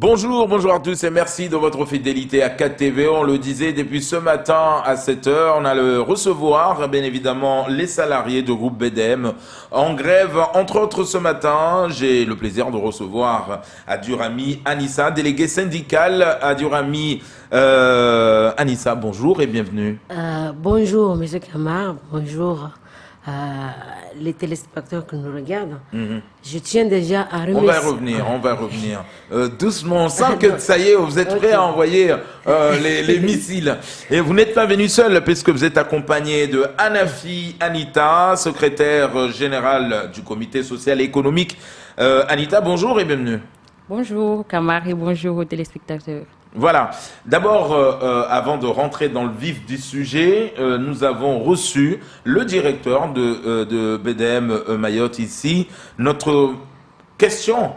Bonjour à tous et merci de votre fidélité à 4TV. On le disait depuis ce matin à 7 heures, on a le recevoir, bien évidemment, les salariés de groupe BDM en grève. Entre autres, ce matin, j'ai le plaisir de recevoir Adurami Anissa, déléguée syndicale. Adurami Anissa, bonjour et bienvenue. Bonjour, monsieur Kamar, bonjour. Les téléspectateurs qui nous regardent, je tiens déjà à remercier... On va revenir. Doucement, on sent que ça y est, vous êtes prêts à envoyer les missiles. Et vous n'êtes pas venu seul, puisque vous êtes accompagné de Anafi Anita, secrétaire générale du comité social et économique. Anita, bonjour et bienvenue. Bonjour Kamar et bonjour aux téléspectateurs. Voilà. D'abord, avant de rentrer dans le vif du sujet, nous avons reçu le directeur de BDM Mayotte ici. Notre question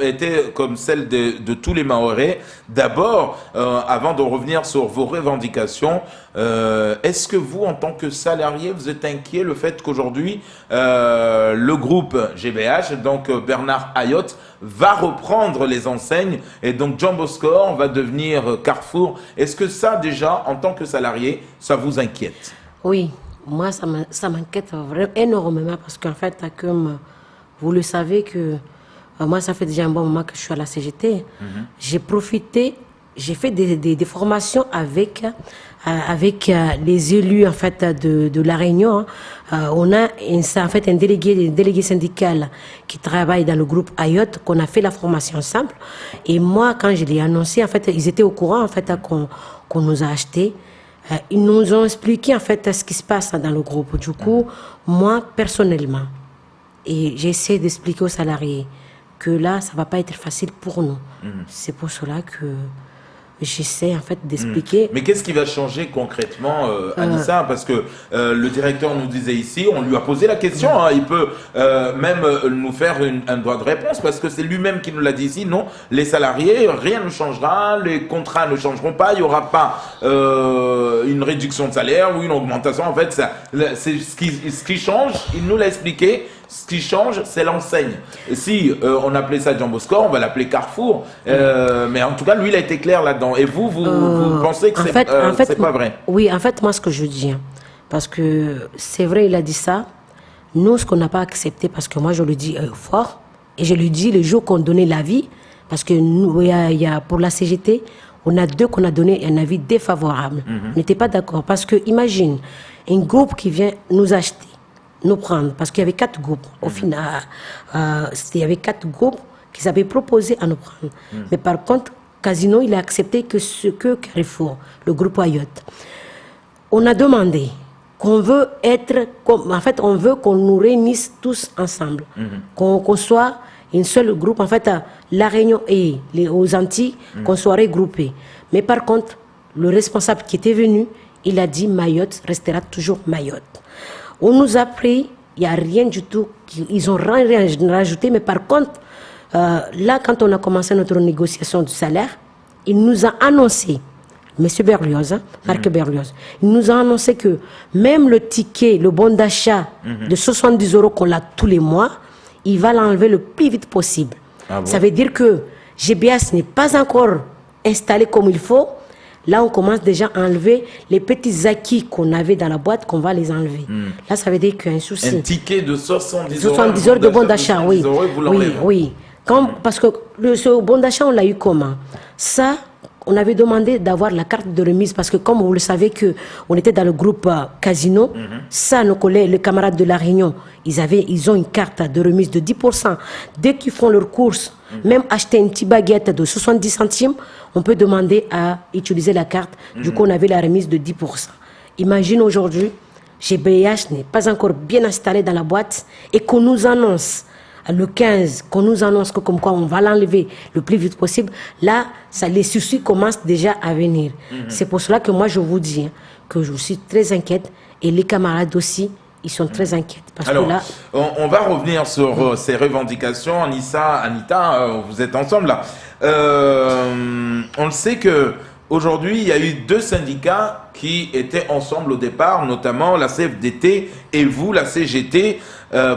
était comme celle de tous les Mahorais. D'abord, avant de revenir sur vos revendications, est-ce que vous, en tant que salarié, vous êtes inquiet le fait qu'aujourd'hui, le groupe GBH, donc Bernard Ayotte, va reprendre les enseignes et donc Jumbo Score va devenir Carrefour. Est-ce que ça, déjà, en tant que salarié, ça vous inquiète? Oui, moi, ça m'inquiète vraiment énormément parce qu'en fait, comme vous le savez que moi, ça fait déjà un bon moment que je suis à la CGT. J'ai profité, j'ai fait des formations avec les élus en fait de la Réunion. On a en fait un délégué syndical qui travaille dans le groupe Ayotte, qu'on a fait la formation ensemble. Et moi, quand je l'ai annoncé, en fait, ils étaient au courant en fait qu'on nous a acheté. Ils nous ont expliqué en fait ce qui se passe dans le groupe. Du coup, moi personnellement, et j'essaie d'expliquer aux salariés que là, ça va pas être facile pour nous. C'est pour cela que j'essaie en fait d'expliquer. Mais qu'est-ce qui va changer concrètement, Anissa? Parce que le directeur nous disait ici, on lui a posé la question, il peut même nous faire un droit de réponse, parce que c'est lui-même qui nous l'a dit ici, non, les salariés, rien ne changera, les contrats ne changeront pas, il n'y aura pas une réduction de salaire ou une augmentation. En fait, c'est ce qui change, il nous l'a expliqué. Ce qui change, c'est l'enseigne. Si on appelait ça Jumbo Score, on va l'appeler Carrefour. Mais en tout cas, lui, il a été clair là-dedans. Et vous pensez que c'est pas vrai? Oui, en fait, moi, ce que je dis, parce que c'est vrai, il a dit ça. Nous, ce qu'on n'a pas accepté, parce que moi, je le dis fort, et je lui dis le jour qu'on donnait l'avis, parce que nous, il y a pour la CGT, on a deux qu'on a donné un avis défavorable. On n'était pas d'accord. Parce que, imagine, un groupe qui vient nous acheter, nous prendre, parce qu'il y avait 4 groupes. Au final, il y avait 4 groupes qui s'avaient proposé à nous prendre. Mais par contre, Casino, il a accepté que Carrefour, le groupe Ayotte. On a demandé qu'on veut en fait, on veut qu'on nous réunisse tous ensemble, qu'on soit un seul groupe, en fait, à La Réunion et aux Antilles, qu'on soit regroupés. Mais par contre, le responsable qui était venu, il a dit Mayotte restera toujours Mayotte. On nous a pris, il n'y a rien du tout, ils n'ont rien rajouté, mais par contre, là, quand on a commencé notre négociation du salaire, il nous a annoncé, M. Berlioz, Marc Berlioz, il nous a annoncé que même le ticket, le bon d'achat de 70 € qu'on a tous les mois, il va l'enlever le plus vite possible. Ah bon? Ça veut dire que GBS n'est pas encore installé comme il faut. Là, on commence déjà à enlever les petits acquis qu'on avait dans la boîte, qu'on va les enlever. Là, ça veut dire qu'il y a un souci. Un ticket de 70 €. 70 € de bon d'achat, oui. Oui. Parce que ce bon d'achat, on l'a eu comment? Ça, on avait demandé d'avoir la carte de remise, parce que comme vous le savez, on était dans le groupe Casino, ça, nos collègues, les camarades de La Réunion, ils ont une carte de remise de 10%. Dès qu'ils font leurs courses, même acheter une petite baguette de 70 centimes, on peut demander à utiliser la carte. Du coup, on avait la remise de 10%. Imagine aujourd'hui, GBH n'est pas encore bien installé dans la boîte et qu'on nous annonce le 15, qu'on nous annonce que comme quoi on va l'enlever le plus vite possible. Là, les soucis commencent déjà à venir. C'est pour cela que moi, je vous dis que je suis très inquiète et les camarades aussi, ils sont très inquiets. Parce Alors, que là, on va revenir sur ces revendications. Anita, vous êtes ensemble là. On le sait que aujourd'hui, il y a eu 2 syndicats qui étaient ensemble au départ, notamment la CFDT et vous, la CGT,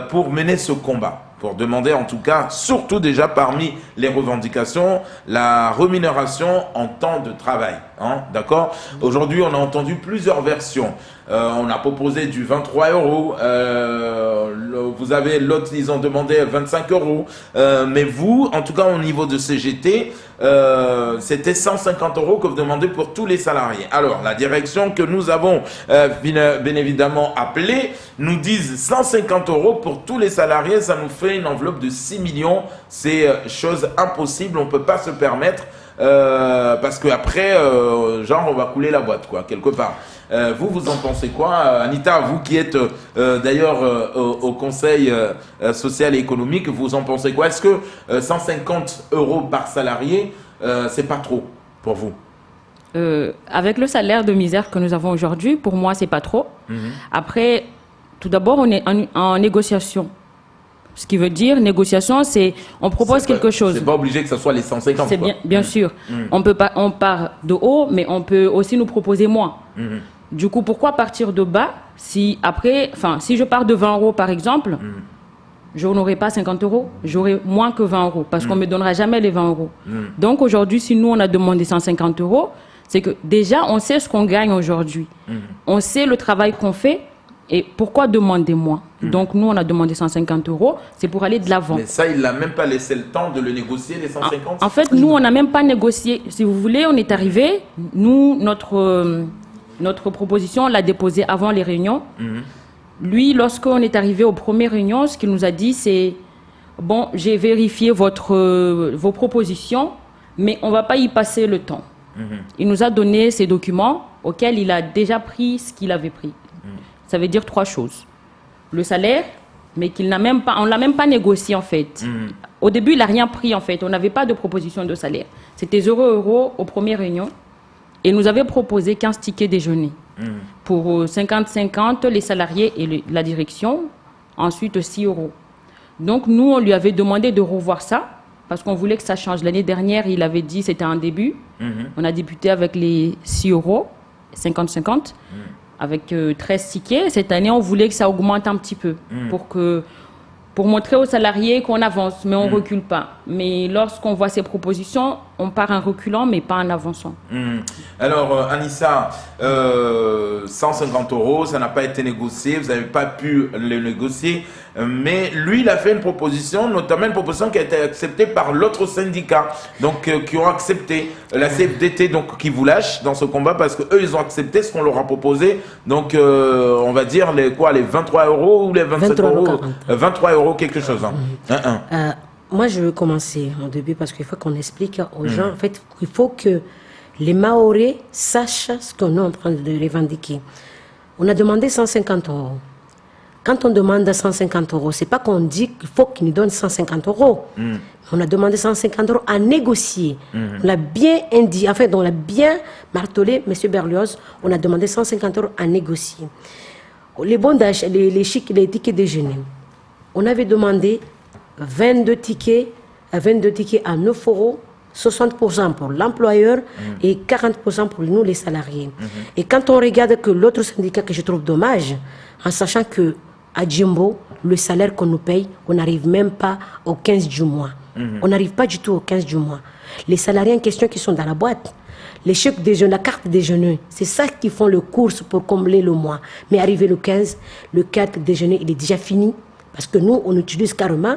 pour mener ce combat. pour demander en tout cas, surtout déjà parmi les revendications, la rémunération en temps de travail. Hein, d'accord? Aujourd'hui, on a entendu plusieurs versions. On a proposé du 23 euros. Vous avez l'autre, ils ont demandé 25 euros. Mais vous, en tout cas au niveau de CGT, c'était 150 euros que vous demandez pour tous les salariés. Alors, la direction que nous avons bien évidemment appelée nous disent 150 euros pour tous les salariés. Ça nous fait une enveloppe de 6 millions. C'est chose impossible. On ne peut pas se permettre. Parce qu'après, genre, on va couler la boîte, quoi, quelque part. Vous en pensez quoi, Anita, vous qui êtes d'ailleurs au Conseil social et économique, vous en pensez quoi? Est-ce que 150 euros par salarié, c'est pas trop pour vous? Avec le salaire de misère que nous avons aujourd'hui, pour moi, c'est pas trop. Après, tout d'abord, on est en négociation. Ce qui veut dire, négociation, c'est on propose quelque chose. C'est pas obligé que ce soit les 150. C'est bien sûr. On peut pas, on part de haut, mais on peut aussi nous proposer moins. Du coup, pourquoi partir de bas si après, si je pars de 20 euros par exemple, je n'aurai pas 50 euros, j'aurai moins que 20 euros parce qu'on me donnera jamais les 20 euros. Donc aujourd'hui, si nous on a demandé 150 euros, c'est que déjà on sait ce qu'on gagne aujourd'hui, on sait le travail qu'on fait. Et pourquoi demander moins? Donc, nous, on a demandé 150 euros, c'est pour aller de l'avant. Mais ça, il n'a même pas laissé le temps de le négocier, les 150? En fait, nous, on n'a même pas négocié. Si vous voulez, on est arrivé, nous, notre proposition, on l'a déposée avant les réunions. Lui, lorsqu'on est arrivé aux premières réunions, ce qu'il nous a dit, c'est « Bon, j'ai vérifié vos propositions, mais on ne va pas y passer le temps. » Il nous a donné ces documents auxquels il a déjà pris ce qu'il avait pris. Ça veut dire 3 choses. Le salaire, mais on ne l'a même pas négocié en fait. Au début, il n'a rien pris en fait. On n'avait pas de proposition de salaire. C'était 0 euros aux premières réunions. Et il nous avait proposé 15 tickets déjeuner. Pour 50-50, les salariés et la direction. Ensuite, 6 euros. Donc nous, on lui avait demandé de revoir ça. Parce qu'on voulait que ça change. L'année dernière, il avait dit c'était un début. On a débuté avec les 6 euros, 50-50. Avec 13 tickets. Cette année, on voulait que ça augmente un petit peu pour montrer aux salariés qu'on avance, mais on ne recule pas. Mais lorsqu'on voit ces propositions, on part en reculant, mais pas en avançant. Alors, Anissa, 150 euros, ça n'a pas été négocié, vous n'avez pas pu le négocier, mais lui, il a fait une proposition, notamment une proposition qui a été acceptée par l'autre syndicat, donc qui ont accepté, la CFDT, donc qui vous lâche dans ce combat, parce qu'eux, ils ont accepté ce qu'on leur a proposé, donc on va dire les 23 euros ou les 27 euros 23 euros, quelque chose. Moi, je veux commencer au début parce qu'il faut qu'on explique aux gens. En fait, il faut que les Mahorais sachent ce qu'on est en train de revendiquer. On a demandé 150 euros. Quand on demande 150 euros, c'est pas qu'on dit qu'il faut qu'ils nous donnent 150 euros. On a demandé 150 euros à négocier. On l'a bien indiqué, en fait, on l'a bien martelé, M. Berlioz, on a demandé 150 euros à négocier. Les bons d'achat, les tickets déjeuner, on avait demandé 22 tickets à 9 euros, 60% pour l'employeur et 40% pour nous, les salariés. Et quand on regarde que l'autre syndicat que je trouve dommage, en sachant que à Djimbo, le salaire qu'on nous paye, on n'arrive même pas au 15 du mois. On n'arrive pas du tout au 15 du mois. Les salariés en question qui sont dans la boîte, les chèques déjeuner, la carte déjeuner, c'est ça qui font le course pour combler le mois. Mais arrivé le 15, le carte déjeuner, il est déjà fini. Parce que nous, on utilise carrément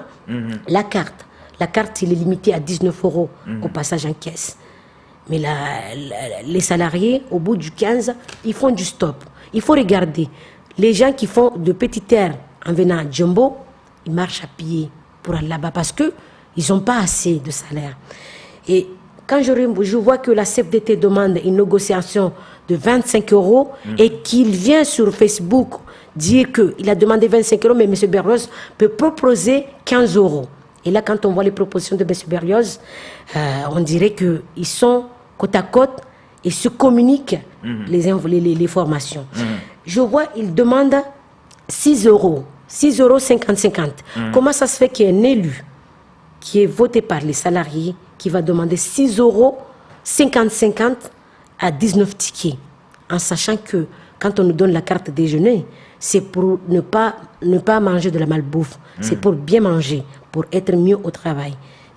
la carte. La carte, il est limité à 19 euros au passage en caisse. Mais les salariés, au bout du 15, ils font du stop. Il faut regarder. Les gens qui font de petites aires en venant à Djimbo, ils marchent à pied pour aller là-bas parce qu'ils n'ont pas assez de salaire. Et quand je vois que la CFDT demande une négociation de 25 euros et qu'il vient sur Facebook dire qu'il a demandé 25 euros, mais M. Berlioz peut proposer 15 euros. Et là, quand on voit les propositions de M. Berlioz, on dirait qu'ils sont côte à côte et se communiquent les formations. Je vois, il demande 6 euros, 6,50 euros 50. Comment ça se fait qu'il y ait un élu qui est voté par les salariés qui va demander 6,50 euros à 19 tickets, en sachant que quand on nous donne la carte déjeuner, c'est pour ne pas manger de la malbouffe. C'est pour bien manger, pour être mieux au travail.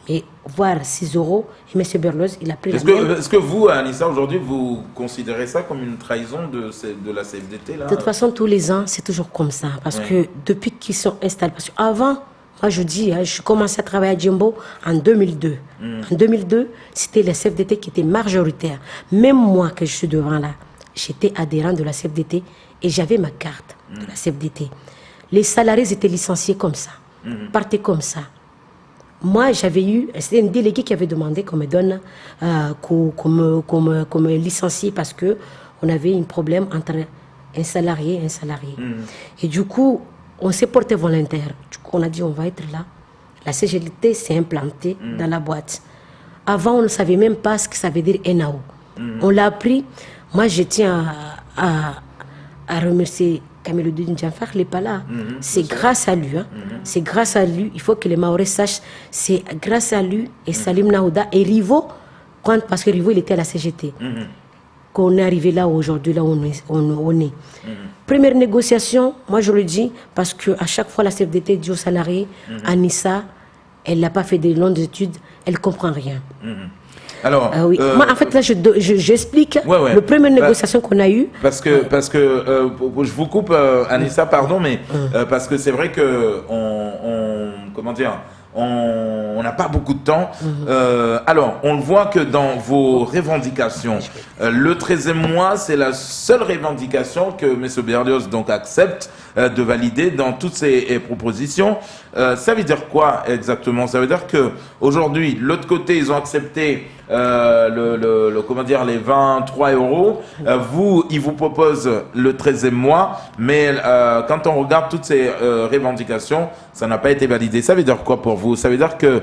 Mais voir 6 euros, et M. Berloz, il a pris Est-ce que vous, Anissa, aujourd'hui, vous considérez ça comme une trahison de la CFDT là? De toute façon, tous les ans, c'est toujours comme ça. Parce que depuis qu'ils sont installés, parce qu'avant, moi je dis, je commençais à travailler à Djimbo en 2002. En 2002, c'était la CFDT qui était majoritaire. Même moi, que je suis devant là, j'étais adhérent de la CFDT et j'avais ma carte de la CFDT. Les salariés étaient licenciés comme ça, partaient comme ça. Moi, c'était un délégué qui avait demandé qu'on me donne, qu'on me licencie parce qu'on avait un problème entre un salarié et un salarié. Et du coup, on s'est porté volontaire. Du coup, on a dit, on va être là. La CGT s'est implantée dans la boîte. Avant, on ne savait même pas ce que ça veut dire NAO. On l'a appris. Moi, je tiens à remercier Kamiluddin Djanfar, il n'est pas là. C'est grâce à lui. C'est grâce à lui. Il faut que les Maoris sachent. C'est grâce à lui et Salim Naouda et Rivo, parce que Rivo, il était à la CGT, qu'on est arrivé là aujourd'hui, là où on est. Première négociation, moi je le dis, parce qu'à chaque fois la CFDT dit aux salariés, Anissa, elle n'a pas fait de longues études, elle ne comprend rien. Alors, oui. Moi, en fait, là, j'explique la première négociation qu'on a eue. Parce que je vous coupe, Anissa, pardon, mais parce que c'est vrai que on n'a pas beaucoup de temps. Alors, on le voit que dans vos revendications, le 13e mois, c'est la seule revendication que M. Berlioz donc accepte de valider dans toutes ses propositions. Ça veut dire quoi exactement? Ça veut dire que aujourd'hui, l'autre côté, ils ont accepté les 23 euros. Ils vous proposent le 13e mois, mais quand on regarde toutes ces revendications, ça n'a pas été validé. Ça veut dire quoi pour vous? Ça veut dire que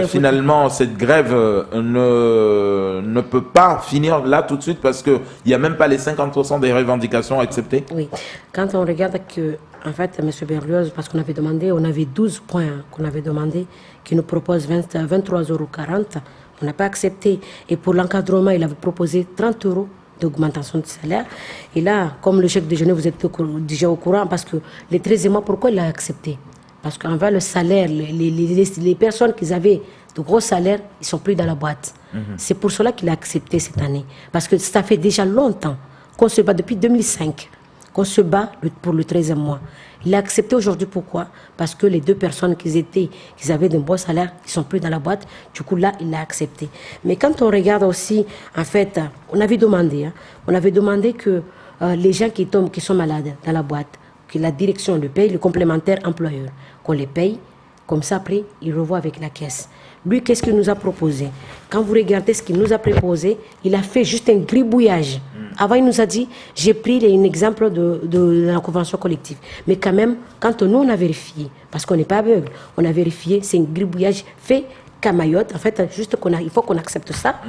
finalement, cette grève ne peut pas finir là tout de suite parce qu'il n'y a même pas les 50% des revendications acceptées? Oui. Quand on regarde que, en fait, M. Berlioz, parce qu'on avait demandé, on avait 12 points qu'on avait demandé, qui nous propose 23,40 €. On n'a pas accepté. Et pour l'encadrement, il avait proposé 30 € d'augmentation de salaire. Et là, comme le chèque déjeuner, vous êtes déjà au courant, parce que les 13e mois, pourquoi il l'a accepté? Parce qu'envers le salaire, les personnes qui avaient de gros salaires, ils ne sont plus dans la boîte. C'est pour cela qu'il a accepté cette année. Parce que ça fait déjà longtemps qu'on se bat, depuis 2005, qu'on se bat pour le 13e mois. Il a accepté aujourd'hui, pourquoi? Parce que les deux personnes qui avaient de bons salaires, ils ne sont plus dans la boîte. Du coup, là, il l'a accepté. Mais quand on regarde aussi, en fait, on avait demandé que les gens qui sont malades dans la boîte, que la direction le paye, le complémentaire employeur, qu'on les paye, comme ça, après, il revoit avec la caisse. Lui, qu'est-ce qu'il nous a proposé? Quand vous regardez ce qu'il nous a proposé, il a fait juste un gribouillage. Avant, il nous a dit, j'ai pris un exemple de la convention collective. Mais quand même, quand nous, on a vérifié, parce qu'on n'est pas aveugle, on a vérifié, c'est un gribouillage fait qu'à Mayotte. En fait, juste il faut qu'on accepte ça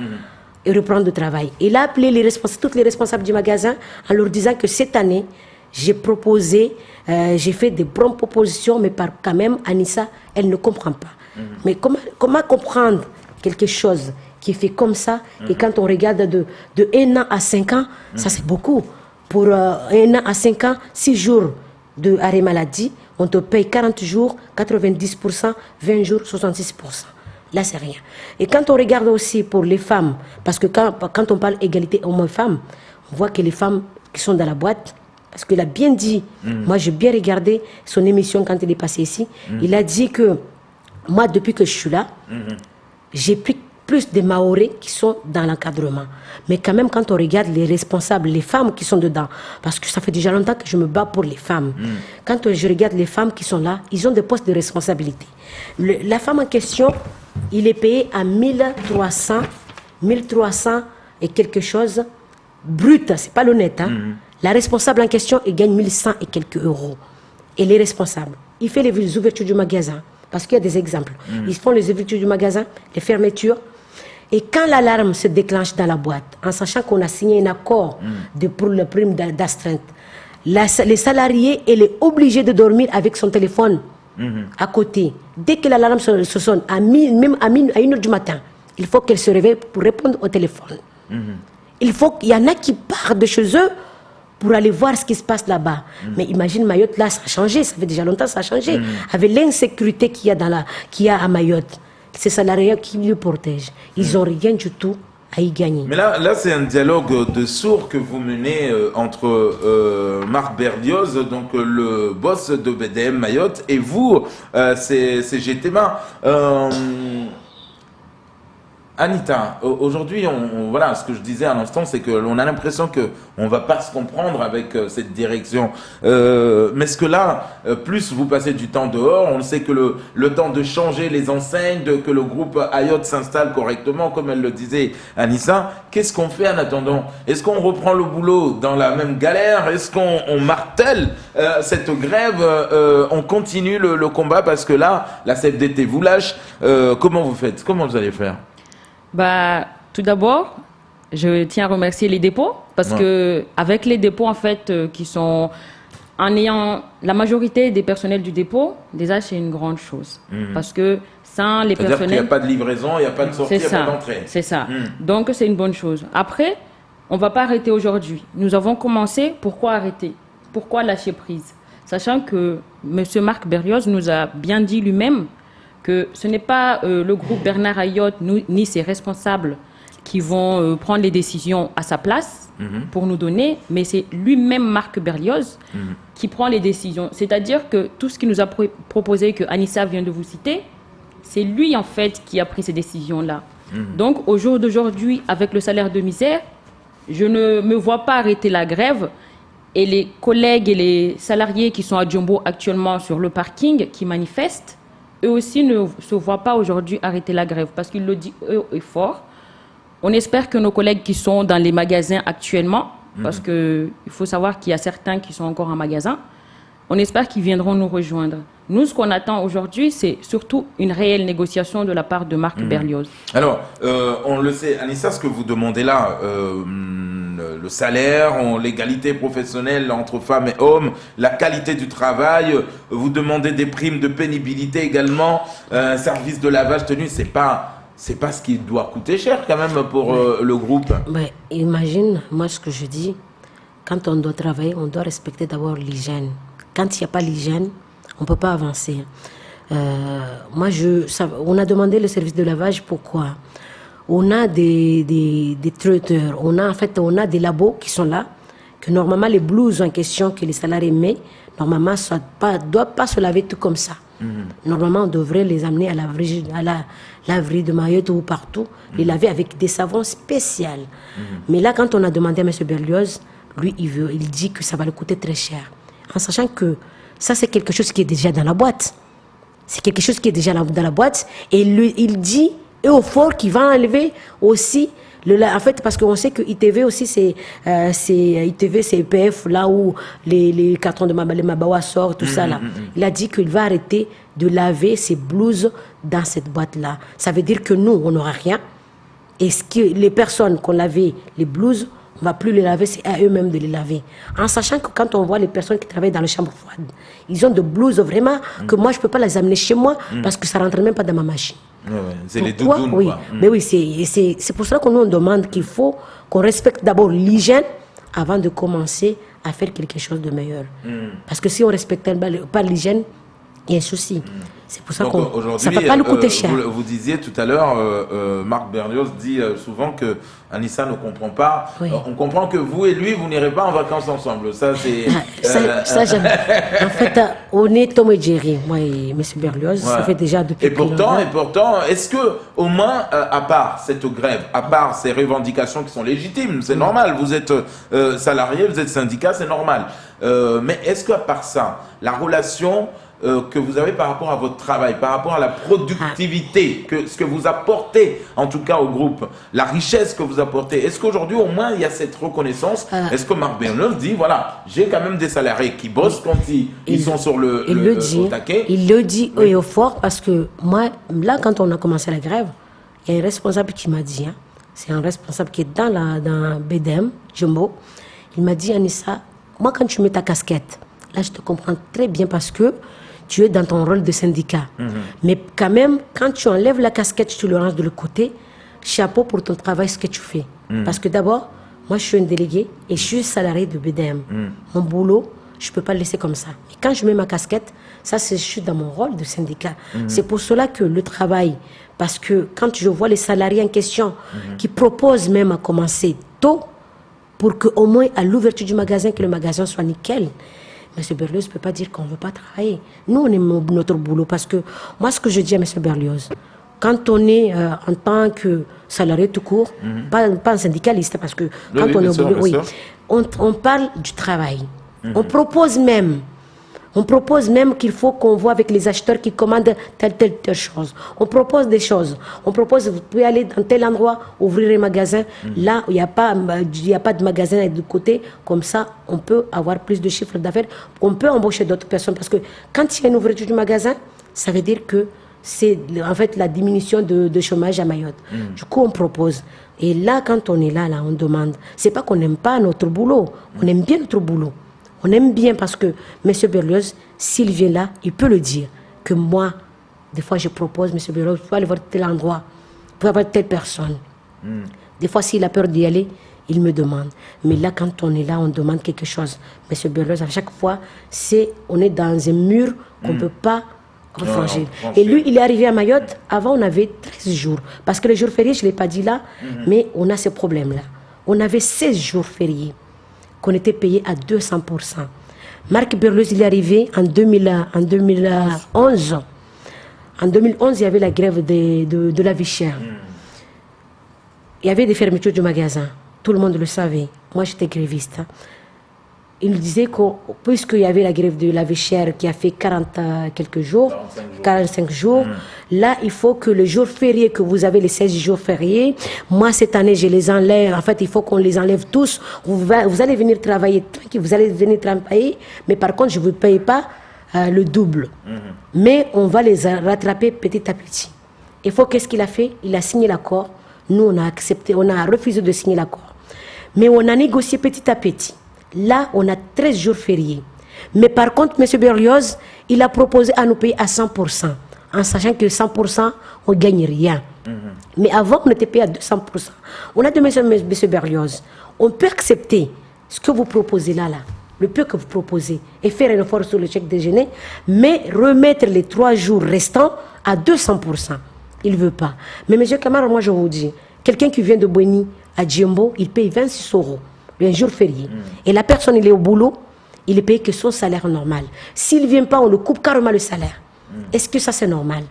et reprendre le travail. Il a appelé tous les responsables du magasin en leur disant que cette année, j'ai fait des bonnes propositions, mais quand même, Anissa, elle ne comprend pas. Mais comment comprendre quelque chose qui est fait comme ça, et quand on regarde de 1 an à 5 ans, ça c'est beaucoup. Pour 1 an à 5 ans, 6 jours d'arrêt maladie, on te paye 40 jours, 90%, 20 jours, 66%. Là, c'est rien. Et quand on regarde aussi pour les femmes, parce que quand on parle égalité homme-femme, on voit que les femmes qui sont dans la boîte, parce qu'il a bien dit, moi j'ai bien regardé son émission quand il est passé ici, il a dit que moi, depuis que je suis là, j'ai pris plus de Maorés qui sont dans l'encadrement. Mais quand même, quand on regarde les responsables, les femmes qui sont dedans, parce que ça fait déjà longtemps que je me bats pour les femmes. Quand je regarde les femmes qui sont là, ils ont des postes de responsabilité. La femme en question, il est payé à 1300 et quelque chose brut, c'est pas l'honnête. La responsable en question, elle gagne 1100 et quelques euros. Et les responsables, il fait les ouvertures du magasin. Parce qu'il y a des exemples. Ils font les ouvertures du magasin, les fermetures. Et quand l'alarme se déclenche dans la boîte, en sachant qu'on a signé un accord pour le prime d'astreinte, les salariés, elle est obligée de dormir avec son téléphone à côté. Dès que l'alarme se sonne, même à 1h du matin, il faut qu'elle se réveille pour répondre au téléphone. Il y en a qui partent de chez eux pour aller voir ce qui se passe là-bas. Mais imagine Mayotte, là, ça a changé, ça fait déjà longtemps que ça a changé. Avec l'insécurité qu'il y a à Mayotte, ces salariés qui le protègent, ils n'ont rien du tout à y gagner. Mais là c'est un dialogue de sourds que vous menez entre Marc Berlioz, donc le boss de BDM Mayotte, et vous, c'est GTMA. Anita, aujourd'hui, voilà, ce que je disais à l'instant, c'est qu'on a l'impression qu'on ne va pas se comprendre avec cette direction. Mais est-ce que là, plus vous passez du temps dehors, on sait que le temps de changer les enseignes, que le groupe Ayotte s'installe correctement, comme elle le disait Anissa, qu'est-ce qu'on fait en attendant? Est-ce qu'on reprend le boulot dans la même galère? Est-ce qu'on martèle cette grève? On continue le combat parce que là, la CFDT vous lâche. Comment vous faites? Comment vous allez faire? Tout d'abord, je tiens à remercier les dépôts parce que avec les dépôts en fait qui sont en ayant la majorité des personnels du dépôt, déjà c'est une grande chose parce que sans les personnels, c'est-à-dire qu'il n'y a pas de livraison, il n'y a pas de sortie, il n'y a pas d'entrée. C'est ça. Donc c'est une bonne chose. Après, on ne va pas arrêter aujourd'hui. Nous avons commencé. Pourquoi arrêter? Pourquoi lâcher prise? Sachant que M. Marc Berlioz nous a bien dit lui-même que ce n'est pas le groupe Bernard Ayotte ni ses responsables qui vont prendre les décisions à sa place pour nous donner, mais c'est lui-même Marc Berlioz qui prend les décisions. C'est-à-dire que tout ce qu'il nous a proposé, que Anissa vient de vous citer, c'est lui en fait qui a pris ces décisions-là. Donc au jour d'aujourd'hui, avec le salaire de misère, je ne me vois pas arrêter la grève. Et les collègues et les salariés qui sont à Djombo actuellement sur le parking, qui manifestent, eux aussi ne se voient pas aujourd'hui arrêter la grève parce qu'ils le disent eux et fort. On espère que nos collègues qui sont dans les magasins actuellement, parce qu'il faut savoir qu'il y a certains qui sont encore en magasin, on espère qu'ils viendront nous rejoindre. Nous, ce qu'on attend aujourd'hui, c'est surtout une réelle négociation de la part de Marc Berlioz. Alors, on le sait, Anissa, ce que vous demandez là, le salaire, l'égalité professionnelle entre femmes et hommes, la qualité du travail, vous demandez des primes de pénibilité également, un service de lavage tenu, c'est pas ce qui doit coûter cher quand même pour le groupe. Imagine, moi ce que je dis, quand on doit travailler, on doit respecter d'abord l'hygiène. Quand il n'y a pas l'hygiène, on ne peut pas avancer. On a demandé le service de lavage, pourquoi? On a des traiteurs, on a des labos qui sont là, que normalement les blouses en question que les salariés mettent, normalement ne doivent pas se laver tout comme ça. Normalement, on devrait les amener à la laverie de Mayotte ou partout, les laver avec des savons spéciaux. Mais là, quand on a demandé à M. Berlioz, lui, il dit que ça va lui coûter très cher. En sachant que ça, c'est quelque chose qui est déjà dans la boîte. C'est quelque chose qui est déjà dans la boîte. Et il dit au fort qu'il va enlever aussi, en fait, parce qu'on sait que ITV aussi, c'est EPF, là où les cartons de Mabawa sortent, tout ça là. Il a dit qu'il va arrêter de laver ses blouses dans cette boîte-là. Ça veut dire que nous, on n'aura rien. Et les personnes qui ont lavé les blouses, on ne va plus les laver, c'est à eux-mêmes de les laver. En sachant que quand on voit les personnes qui travaillent dans les chambres froides, ils ont de blouses vraiment que moi, je ne peux pas les amener chez moi parce que ça ne rentre même pas dans ma machine. C'est les doudounes, oui. quoi. Mais oui, c'est pour cela qu'on nous demande qu'il faut qu'on respecte d'abord l'hygiène avant de commencer à faire quelque chose de meilleur. Parce que si on ne respecte pas l'hygiène, il y a un souci. C'est pour ça que ça ne va pas nous coûter cher. Vous disiez tout à l'heure, Marc Berlioz dit souvent que Anissa ne comprend pas. Oui. On comprend que vous et lui, vous n'irez pas en vacances ensemble. Ça, c'est... ça j'aime. En fait, on est Tom et Jerry, moi et M. Berlioz. Ça fait déjà depuis pourtant, est-ce que, au moins, à part cette grève, à part ces revendications qui sont légitimes, c'est normal, vous êtes salarié, vous êtes syndicat, c'est normal. Mais est-ce qu'à part ça, la relation que vous avez par rapport à votre travail, par rapport à la productivité, ce que vous apportez, en tout cas au groupe, la richesse que vous apportez, est-ce qu'aujourd'hui, au moins, il y a cette reconnaissance? Est-ce que Marc Berlioz dit, voilà, j'ai quand même des salariés qui bossent quand ils sont sur au taquet? Il le dit haut et au fort parce que moi, là, quand on a commencé la grève, il y a un responsable qui m'a dit, c'est un responsable qui est dans BDM, Djombo, il m'a dit, Anissa, moi, quand tu mets ta casquette, là, je te comprends très bien parce que tu es dans ton rôle de syndicat. Mais quand même, quand tu enlèves la casquette, tu le ranges de l'autre côté, chapeau pour ton travail, ce que tu fais. Parce que d'abord, Moi, je suis un délégué et je suis salarié de BDM. Mon boulot, je ne peux pas le laisser comme ça. Mais quand je mets ma casquette, ça, je suis dans mon rôle de syndicat. C'est pour cela que le travail, parce que quand je vois les salariés en question qui proposent même à commencer tôt, pour qu'au moins à l'ouverture du magasin, que le magasin soit nickel, M. Berlioz ne peut pas dire qu'on ne veut pas travailler. Nous, on aime notre boulot parce que moi, ce que je dis à M. Berlioz, quand on est en tant que salarié tout court, pas un syndicaliste, parce que quand on est au boulot, on parle du travail. On propose même qu'il faut qu'on voit avec les acheteurs qui commandent telle chose. On propose des choses. On propose, vous pouvez aller dans tel endroit, ouvrir un magasin. Là, il n'y a pas de magasin de côté. Comme ça, on peut avoir plus de chiffre d'affaires. On peut embaucher d'autres personnes. Parce que quand il y a une ouverture du magasin, ça veut dire que c'est en fait la diminution de chômage à Mayotte. Du coup, on propose. Et là, quand on est là, on demande. C'est pas qu'on n'aime pas notre boulot. On aime bien notre boulot. On aime bien parce que M. Berlioz, s'il vient là, il peut le dire. Que moi, des fois, je propose, M. Berlioz, vous pouvez aller voir tel endroit, vous pouvez avoir telle personne. Des fois, s'il a peur d'y aller, il me demande. Mais là, quand on est là, on demande quelque chose. M. Berlioz, à chaque fois, on est dans un mur qu'on ne peut pas refranchir. Et lui, il est arrivé à Mayotte. Avant, on avait 13 jours. Parce que les jours fériés, je ne l'ai pas dit là, mais on a ces problèmes-là. On avait 16 jours fériés qu'on était payé à 200%. Marc Berlioz, il est arrivé en 2011. En 2011, il y avait la grève de la vie chère. Il y avait des fermetures du magasin. Tout le monde le savait. Moi, j'étais gréviste. Il disait que, puisqu'il y avait la grève de la vie chère qui a fait 45 jours, là, il faut que les jours fériés, que vous avez les 16 jours fériés, moi, cette année, je les enlève. En fait, il faut qu'on les enlève tous. Vous allez venir travailler tranquille, vous allez venir travailler, mais par contre, je ne vous paye pas le double. Mais on va les rattraper petit à petit. Il faut, qu'est-ce qu'il a fait? Il a signé l'accord. Nous, on a accepté, on a refusé de signer l'accord. Mais on a négocié petit à petit. Là, on a 13 jours fériés. Mais par contre, M. Berlioz, il a proposé à nous payer à 100%, en sachant que 100%, on ne gagne rien. Mais avant, on était payé à 200%. On a dit, M. Berlioz, on peut accepter ce que vous proposez là, le peu que vous proposez, et faire un effort sur le chèque déjeuner, mais remettre les 3 jours restants à 200%. Il ne veut pas. Mais M. Camara, moi, je vous dis, quelqu'un qui vient de Boigny à Djembo, il paye 26 euros. Un jour férié. Et la personne, il est au boulot, il est payé que son salaire normal. S'il ne vient pas, on le coupe carrément le salaire. Est-ce que ça, c'est normal?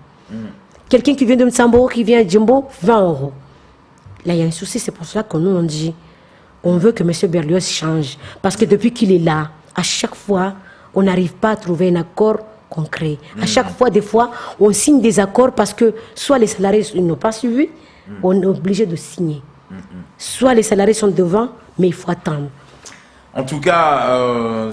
Quelqu'un qui vient de Mtsambo, qui vient à Djembo, 20 euros. Là, il y a un souci, c'est pour cela que nous, on dit, on veut que M. Berlioz change. Parce que depuis qu'il est là, à chaque fois, on n'arrive pas à trouver un accord concret. À chaque fois, des fois, on signe des accords parce que soit les salariés n'ont pas suivi, on est obligé de signer. Soit les salariés sont devant, mais il faut attendre. En tout cas,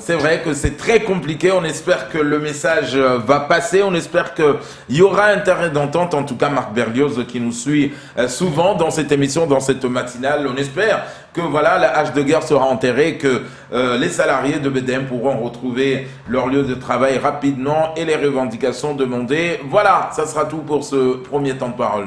c'est vrai que c'est très compliqué. On espère que le message va passer. On espère qu'il y aura un terrain d'entente. En tout cas, Marc Berlioz qui nous suit souvent dans cette émission, dans cette matinale. On espère que voilà, la hache de guerre sera enterrée, que les salariés de BDM pourront retrouver leur lieu de travail rapidement et les revendications demandées. Voilà, ça sera tout pour ce premier temps de parole.